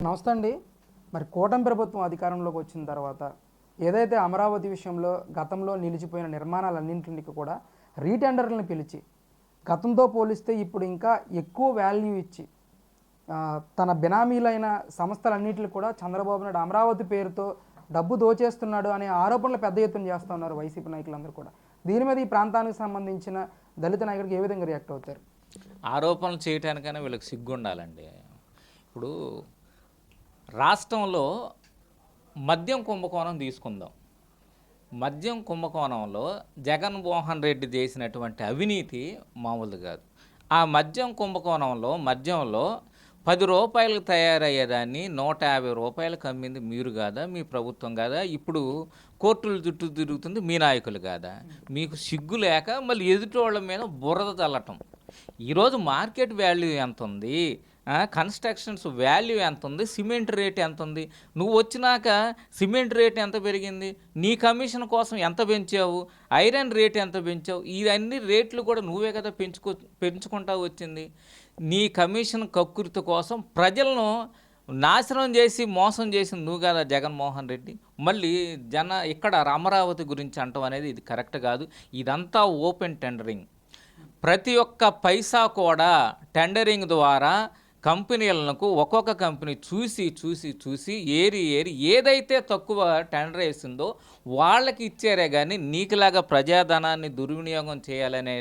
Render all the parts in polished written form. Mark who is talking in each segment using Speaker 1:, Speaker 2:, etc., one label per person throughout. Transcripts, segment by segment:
Speaker 1: నమస్తే అండి. మరి కూటమి ప్రభుత్వం అధికారంలోకి వచ్చిన తర్వాత ఏదైతే అమరావతి విషయంలో గతంలో నిలిచిపోయిన నిర్మాణాలన్నింటికి కూడా రీటెండర్లను పిలిచి గతంతో పోలిస్తే ఇప్పుడు ఇంకా ఎక్కువ వాల్యూ ఇచ్చి తన బినామీలైన సంస్థలన్నింటికి కూడా చంద్రబాబు నాయుడు అమరావతి పేరుతో డబ్బు దోచేస్తున్నాడు అనే ఆరోపణలు పెద్ద ఎత్తున చేస్తూ ఉన్నారు వైసీపీ నాయకులందరూ కూడా. దీని మీద ఈ ప్రాంతానికి సంబంధించిన దళిత నాయకుడికి ఏ విధంగా రియాక్ట్ అవుతారు?
Speaker 2: ఆరోపణలు చేయటానికైనా వీళ్ళకి సిగ్గు ఉండాలండి. ఇప్పుడు రాష్ట్రంలో మద్యం కుంభకోణం తీసుకుందాం. మద్యం కుంభకోణంలో జగన్మోహన్ రెడ్డి చేసినటువంటి అవినీతి మామూలు కాదు. ఆ మద్యం కుంభకోణంలో మద్యంలో 10 రూపాయలకు తయారయ్యేదాన్ని 150 రూపాయలకు అమ్మింది మీరు కాదా, మీ ప్రభుత్వం కాదా? ఇప్పుడు కోర్టుల చుట్టూ తిరుగుతుంది మీ నాయకులు కాదా? మీకు సిగ్గు లేక మళ్ళీ ఎదుటోళ్ళ మీద బురద చల్లటం. ఈరోజు మార్కెట్ వాల్యూ ఎంత ఉంది, కన్స్ట్రక్షన్స్ వాల్యూ ఎంత ఉంది, సిమెంట్ రేట్ ఎంత ఉంది? నువ్వు వచ్చినాక సిమెంట్ రేట్ ఎంత పెరిగింది, నీ కమిషన్ కోసం ఎంత పెంచావు, ఐరన్ రేట్ ఎంత పెంచావు, ఇవన్నీ రేట్లు కూడా నువ్వే కదా పెంచుకుంటా వచ్చింది. నీ కమిషన్ కక్కుర్తి కోసం ప్రజలను నాశనం చేసి మోసం చేసింది నువ్వు కదా జగన్మోహన్ రెడ్డి. మళ్ళీ ఇక్కడ అమరావతి గురించి అంటాం అనేది ఇది కరెక్ట్ కాదు. ఇదంతా ఓపెన్ టెండరింగ్. ప్రతి ఒక్క పైసా కూడా టెండరింగ్ ద్వారా కంపెనీలకు ఒక్కొక్క కంపెనీ చూసి ఏరి ఏదైతే తక్కువ టెండర్ వేసిందో వాళ్ళకి ఇచ్చారే కానీ నీకులాగా ప్రజాధనాన్ని దుర్వినియోగం చేయాలనే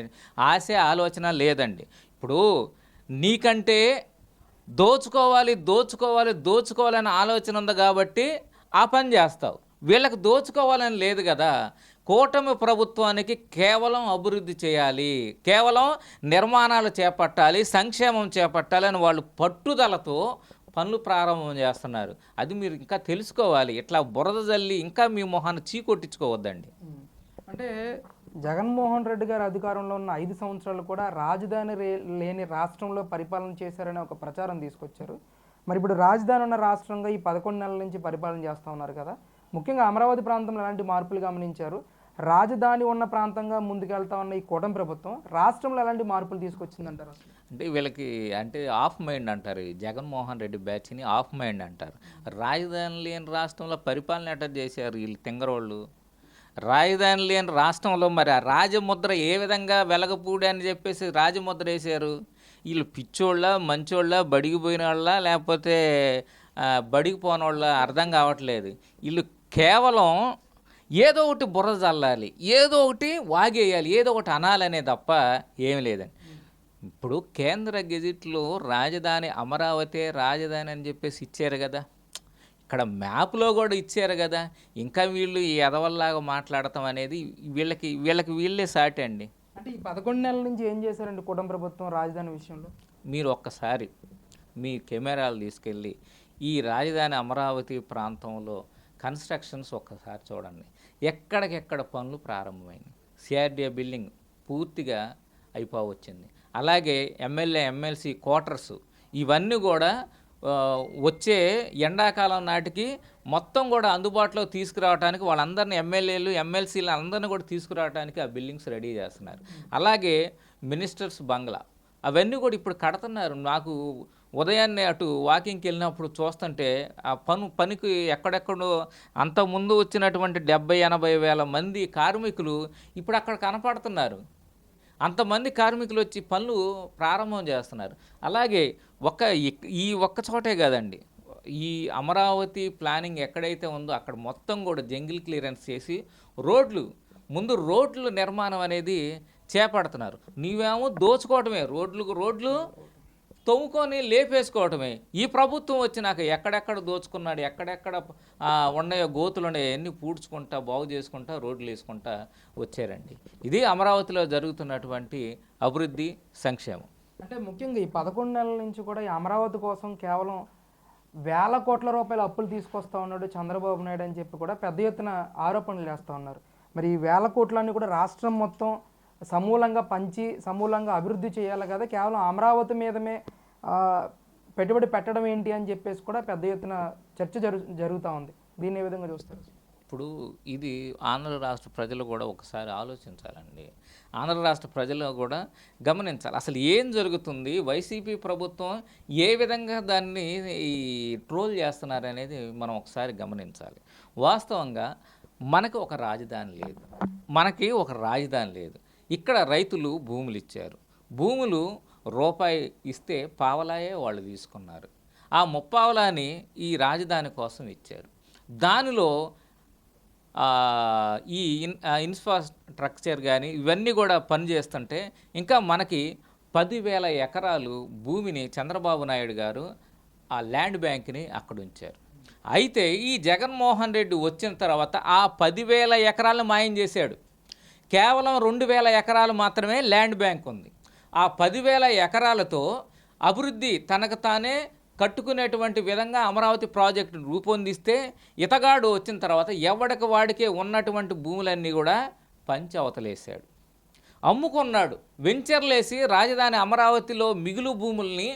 Speaker 2: ఆలోచన లేదండి. ఇప్పుడు నీకంటే దోచుకోవాలనే ఆలోచన ఉంది కాబట్టి ఆ పని చేస్తావు. వీళ్ళకి దోచుకోవాలని లేదు కదా. కూటమి ప్రభుత్వానికి కేవలం అభివృద్ధి చేయాలి, కేవలం నిర్మాణాలు చేపట్టాలి, సంక్షేమం చేపట్టాలి అని వాళ్ళు పట్టుదలతో పనులు ప్రారంభం చేస్తున్నారు. అది మీరు ఇంకా తెలుసుకోవాలి. ఇట్లా బురద జల్లి ఇంకా మీ మొహాన్ని చీకొట్టించుకోవద్దండి.
Speaker 1: అంటే జగన్మోహన్ రెడ్డి గారు అధికారంలో ఉన్న 5 సంవత్సరాలు కూడా రాజధాని లేని రాష్ట్రంలో పరిపాలన చేశారనే ఒక ప్రచారం తీసుకొచ్చారు. మరి ఇప్పుడు రాజధాని ఉన్న రాష్ట్రంగా ఈ 11 నెలల నుంచి పరిపాలన చేస్తూ ఉన్నారు కదా. ముఖ్యంగా అమరావతి ప్రాంతంలో ఎలాంటి మార్పులు గమనించారు? రాజధాని ఉన్న ప్రాంతంగా ముందుకెళ్తా ఉన్న ఈ కూటమి ప్రభుత్వం రాష్ట్రంలో ఎలాంటి మార్పులు తీసుకొచ్చిందంటారు?
Speaker 2: అంటే వీళ్ళకి ఆఫ్ మైండ్ అంటారు. జగన్మోహన్ రెడ్డి బ్యాచ్ని ఆఫ్ మైండ్ అంటారు. రాజధాని లేని రాష్ట్రంలో పరిపాలన ఎట్లా చేశారు వీళ్ళు తింగరోళ్ళు? రాజధాని లేని రాష్ట్రంలో మరి ఆ రాజముద్ర ఏ విధంగా వెలగపూడి అని చెప్పేసి రాజముద్ర వేశారు? వీళ్ళు పిచ్చోళ్ళ, మంచోళ్ళ, బడికి పోయిన వాళ్ళ, లేకపోతే బడికి పోనోళ్ళ అర్థం కావట్లేదు. వీళ్ళు కేవలం ఏదో ఒకటి బుర్ర చల్లాలి, ఏదో ఒకటి వాగేయాలి, ఏదో ఒకటి అనాలనే తప్ప ఏమి లేదండి. ఇప్పుడు కేంద్ర గెజిట్లో రాజధాని అమరావతి రాజధాని అని చెప్పేసి ఇచ్చారు కదా, ఇక్కడ మ్యాప్లో కూడా ఇచ్చారు కదా. ఇంకా వీళ్ళు ఈ ఎదవల్లాగా మాట్లాడటం అనేది వీళ్ళే సాటి అండి.
Speaker 1: అంటే ఈ 11 నెలల నుంచి ఏం చేశారండి కూటమి ప్రభుత్వం రాజధాని విషయంలో?
Speaker 2: మీరు ఒక్కసారి మీ కెమెరాలు తీసుకెళ్ళి ఈ రాజధాని అమరావతి ప్రాంతంలో కన్స్ట్రక్షన్స్ ఒక్కసారి చూడండి. ఎక్కడికెక్కడ పనులు ప్రారంభమైంది. సిఆర్డీఏ బిల్డింగ్ పూర్తిగా అయిపోవచ్చింది. అలాగే ఎమ్మెల్సీ క్వార్టర్స్ ఇవన్నీ కూడా వచ్చే ఎండాకాలం నాటికి మొత్తం కూడా అందుబాటులో తీసుకురావడానికి వాళ్ళందరినీ ఎమ్మెల్యేలు ఎమ్మెల్సీలు అందరినీ కూడా తీసుకురావడానికి ఆ బిల్డింగ్స్ రెడీ చేస్తున్నారు. అలాగే మినిస్టర్స్ బంగ్లా అవన్నీ కూడా ఇప్పుడు కడుతున్నారు. నాకు ఉదయాన్నే అటు వాకింగ్కి వెళ్ళినప్పుడు చూస్తుంటే ఆ పనికి ఎక్కడెక్కడో అంతకుముందు వచ్చినటువంటి 70-80 వేల మంది కార్మికులు ఇప్పుడు అక్కడ కనపడుతున్నారు. అంతమంది కార్మికులు వచ్చి పనులు ప్రారంభం చేస్తున్నారు. అలాగే ఈ ఒక్క చోటే కాదండి, ఈ అమరావతి ప్లానింగ్ ఎక్కడైతే ఉందో అక్కడ మొత్తం కూడా జంగిల్ క్లియరెన్స్ చేసి రోడ్లు నిర్మాణం అనేది చేపడుతున్నారు. నీవేమో దోచుకోవటమే, రోడ్లు తవ్వుకొని లేపేసుకోవటమే. ఈ ప్రభుత్వం వచ్చినాక ఎక్కడెక్కడ దోచుకున్నాడు, ఎక్కడెక్కడ ఉన్నాయో గోతులు ఉన్నాయో అన్నీ పూడ్చుకుంటా బాగు చేసుకుంటా రోడ్లు వేసుకుంటా వచ్చారండి. ఇది అమరావతిలో జరుగుతున్నటువంటి అభివృద్ధి సంక్షేమం.
Speaker 1: అంటే ముఖ్యంగా ఈ 11 నెలల నుంచి కూడా ఈ అమరావతి కోసం కేవలం వేల కోట్ల రూపాయల అప్పులు తీసుకొస్తా ఉన్నాడు చంద్రబాబు నాయుడు అని చెప్పి కూడా పెద్ద ఎత్తున ఆరోపణలు చేస్తూ ఉన్నారు. మరి ఈ వేల కోట్లన్నీ కూడా రాష్ట్రం మొత్తం సమూలంగా సమూలంగా అభివృద్ధి చేయాలి కదా, కేవలం అమరావతి మీదమే పెట్టుబడి పెట్టడం ఏంటి అని చెప్పేసి కూడా పెద్ద ఎత్తున చర్చ జరుగుతూ ఉంది. దీన్ని ఏ విధంగా చూస్తారు?
Speaker 2: ఇప్పుడు ఇది ఆంధ్ర రాష్ట్ర ప్రజలు కూడా ఒకసారి ఆలోచించాలండి. ఆంధ్ర రాష్ట్ర ప్రజలు కూడా గమనించాలి. అసలు ఏం జరుగుతుంది? వైసీపీ ప్రభుత్వం ఏ విధంగా దాన్ని ఈ ట్రోల్ చేస్తున్నారనేది మనం ఒకసారి గమనించాలి. వాస్తవంగా మనకి ఒక రాజధాని లేదు. ఇక్కడ రైతులు భూములు ఇచ్చారు. భూములు రూపాయి ఇస్తే పావలాయే వాళ్ళు తీసుకున్నారు. ఆ ముప్పావలాని ఈ రాజధాని కోసం ఇచ్చారు. దానిలో ఈ ఇన్ఫ్రాస్ట్రక్చర్ కానీ ఇవన్నీ కూడా పనిచేస్తుంటే ఇంకా మనకి 10,000 ఎకరాలు భూమిని చంద్రబాబు నాయుడు గారు ఆ ల్యాండ్ బ్యాంక్ని అక్కడ ఉంచారు. అయితే ఈ జగన్మోహన్ రెడ్డి వచ్చిన తర్వాత ఆ 10,000 ఎకరాలను మాయం చేశాడు. కేవలం 2,000 ఎకరాలు మాత్రమే ల్యాండ్ బ్యాంక్ ఉంది. ఆ 10,000 ఎకరాలతో అభివృద్ధి తనకు తానే కట్టుకునేటువంటి విధంగా అమరావతి ప్రాజెక్టును రూపొందిస్తే ఇతగాడు వచ్చిన తర్వాత ఎవడికి వాడికే ఉన్నటువంటి భూములన్నీ కూడా పంచి అవతలేశాడు, అమ్ముకున్నాడు. వెంచర్లేసి రాజధాని అమరావతిలో మిగులు భూముల్ని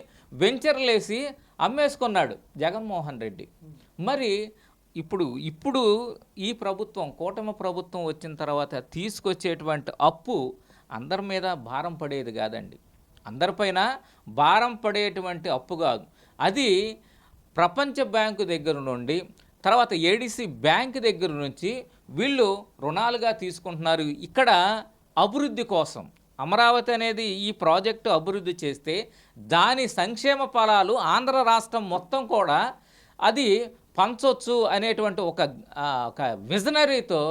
Speaker 2: వెంచర్లేసి అమ్మేసుకున్నాడు జగన్మోహన్ రెడ్డి. మరి ఇప్పుడు ఈ ప్రభుత్వం, కూటమి ప్రభుత్వం వచ్చిన తర్వాత తీసుకొచ్చేటువంటి అప్పు అందరి మీద భారం పడేది కాదండి. అందరిపైన భారం పడేటువంటి అప్పు కాదు. అది ప్రపంచ బ్యాంకు దగ్గర నుండి, తర్వాత ఏడీసీ బ్యాంక్ దగ్గర నుంచి వీళ్ళు రుణాలుగా తీసుకుంటున్నారు. ఇక్కడ అభివృద్ధి కోసం అమరావతి అనేది ఈ ప్రాజెక్టు అభివృద్ధి చేస్తే దాని సంక్షేమ ఫలాలు ఆంధ్ర రాష్ట్రం మొత్తం కూడా అది పంచొచ్చు అనేటువంటి ఒక విజనరీతో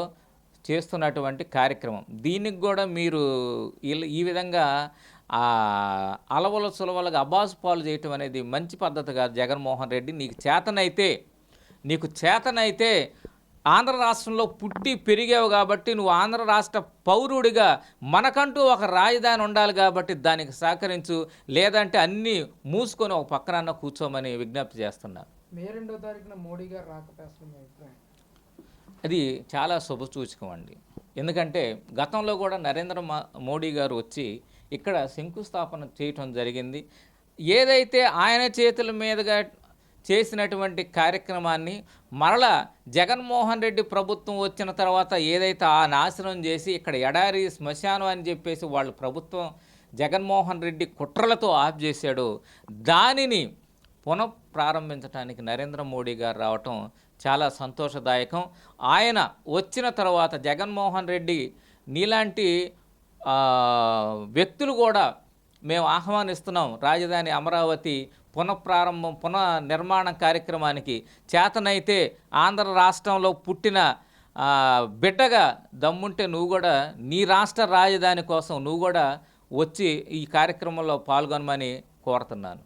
Speaker 2: చేస్తున్నటువంటి కార్యక్రమం. దీనికి కూడా మీరు ఈ విధంగా అలవల సులవలుగా అబాసు పాలు చేయటం అనేది మంచి పద్ధతి కాదు. జగన్మోహన్ రెడ్డి, నీకు చేతనైతే ఆంధ్ర రాష్ట్రంలో పుట్టి పెరిగావు కాబట్టి నువ్వు ఆంధ్ర రాష్ట్ర పౌరుడిగా మనకంటూ ఒక రాజధాని ఉండాలి కాబట్టి దానికి సహకరించు, లేదంటే అన్నీ మూసుకొని ఒక పక్కన కూర్చోమని విజ్ఞప్తి చేస్తున్నా.
Speaker 1: మే 2వ తారీఖున మోడీ గారు రాకపోతే
Speaker 2: అది చాలా శుభసూచకం అండి. ఎందుకంటే గతంలో కూడా నరేంద్ర మోడీ గారు వచ్చి ఇక్కడ శంకుస్థాపన చేయటం జరిగింది. ఏదైతే ఆయన చేతుల మీదుగా చేసినటువంటి కార్యక్రమాన్ని మరలా జగన్మోహన్ రెడ్డి ప్రభుత్వం వచ్చిన తర్వాత ఏదైతే ఆ నాశనం చేసి ఇక్కడ ఎడారి శ్మశానం అని చెప్పేసి వాళ్ళు ప్రభుత్వం జగన్మోహన్ రెడ్డి కుట్రలతో ఆఫ్ చేశాడో దానిని పునఃప్రారంభించడానికి నరేంద్ర మోడీ గారు రావటం చాలా సంతోషదాయకం. ఆయన వచ్చిన తర్వాత జగన్మోహన్ రెడ్డి నీలాంటి వ్యక్తులు కూడా మేము ఆహ్వానిస్తున్నాం రాజధాని అమరావతి పునర్నిర్మాణం కార్యక్రమానికి. చేతనైతే ఆంధ్ర రాష్ట్రంలో పుట్టిన బిడ్డగా దమ్ముంటే నువ్వు కూడా నీ రాష్ట్ర రాజధాని కోసం నువ్వు కూడా వచ్చి ఈ కార్యక్రమంలో పాల్గొనమని కోరుతున్నాను.